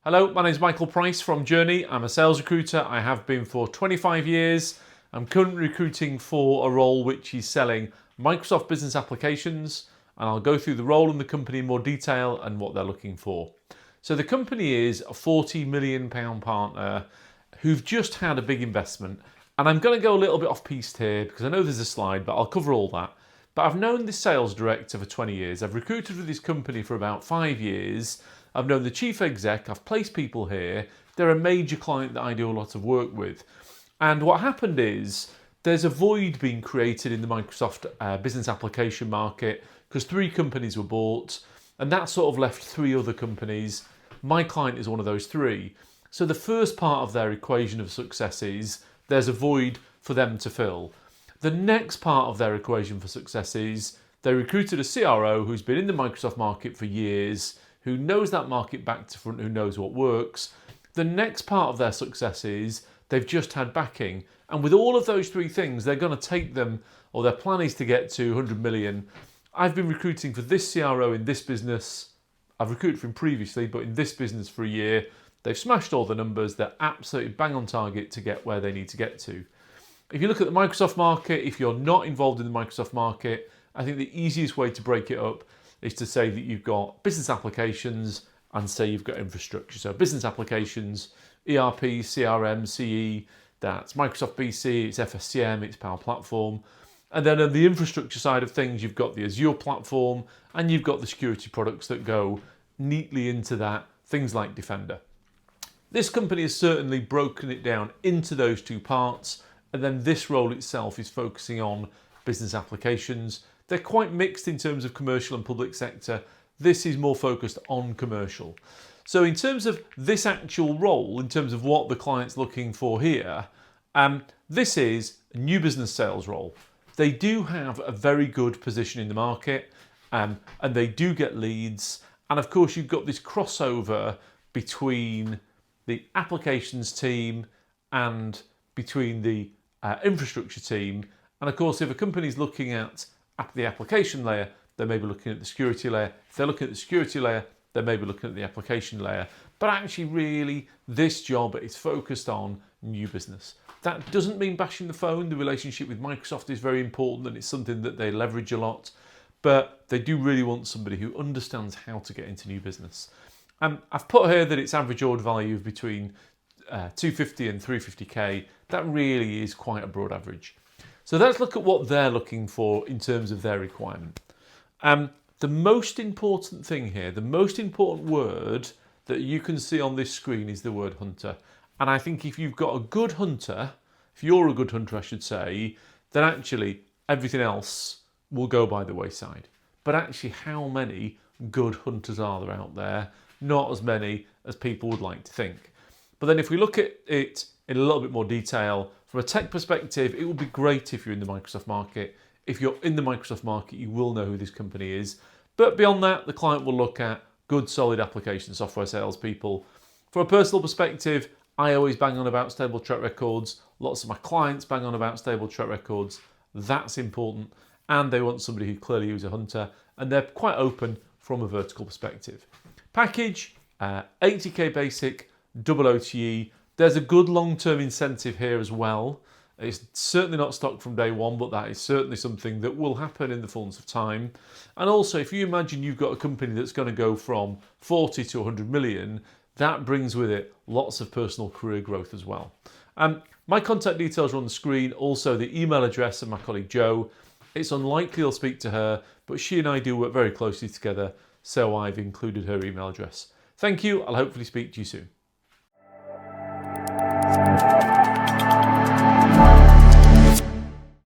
Hello, my name is Michael Price from Journey. I'm a sales recruiter. I have been for 25 years. I'm currently recruiting for a role which is selling Microsoft business applications, and I'll go through the role in the company in more detail and what they're looking for. So the company is a £40 million partner who've just had a big investment, and I'm going to go a little bit off piste here because I know there's a slide, but I'll cover all that. But I've known this sales director for 20 years. I've recruited for this company for about 5 years. I've known the chief exec. I've placed people here. They're a major client that I do a lot of work with. And what happened is there's a void being created in the Microsoft business application market because 3 companies were bought, and that sort of left 3 other companies. My client is one of those 3. So the first part of their equation of success is there's a void for them to fill. The next part of their equation for success is they recruited a CRO who's been in the Microsoft market for years, who knows that market back to front, who knows what works. The next part of their success is they've just had backing. And with all of those 3 things, they're going to take them, or their plan is to get to 100 million. I've been recruiting for this CRO in this business. I've recruited for him previously, but in this business for a year. They've smashed all the numbers. They're absolutely bang on target to get where they need to get to. If you look at the Microsoft market, if you're not involved in the Microsoft market, I think the easiest way to break it up is to say that you've got business applications and say you've got infrastructure. So business applications, ERP, CRM, CE, that's Microsoft BC, it's FSCM, it's Power Platform. And then on the infrastructure side of things, you've got the Azure platform and you've got the security products that go neatly into that, things like Defender. This company has certainly broken it down into those 2 parts, and then this role itself is focusing on business applications. They're quite mixed in terms of commercial and public sector. This is more focused on commercial. So in terms of this actual role, in terms of what the client's looking for here, this is a new business sales role. They do have a very good position in the market, and they do get leads. And of course, you've got this crossover between the applications team and between the infrastructure team. And of course, if a company's looking at the application layer, they may be looking at the security layer. If they're looking at the security layer, they may be looking at the application layer. But actually, really, this job is focused on new business. That doesn't mean bashing the phone. The relationship with Microsoft is very important and it's something that they leverage a lot. But they do really want somebody who understands how to get into new business. I've put here that it's average order value of between 250 and 350k. That really is quite a broad average. So let's look at what they're looking for in terms of their requirement. The most important thing here, the most important word that you can see on this screen is the word hunter. And I think if you've got a good hunter, if you're a good hunter, I should say, then actually everything else will go by the wayside. But actually, how many good hunters are there out there? Not as many as people would like to think. But then if we look at it in a little bit more detail, from a tech perspective, it would be great if you're in the Microsoft market. If you're in the Microsoft market, you will know who this company is. But beyond that, the client will look at good, solid application software salespeople. From a personal perspective, I always bang on about stable track records. Lots of my clients bang on about stable track records. That's important. And they want somebody who clearly is a hunter. And they're quite open from a vertical perspective. Package, 80k basic, double OTE. There's a good long-term incentive here as well. It's certainly not stock from day one, but that is certainly something that will happen in the fullness of time. And also, if you imagine you've got a company that's going to go from 40 to 100 million, that brings with it lots of personal career growth as well. My contact details are on the screen, also the email address of my colleague Jo. It's unlikely I'll speak to her, but she and I do work very closely together, so I've included her email address. Thank you. I'll hopefully speak to you soon.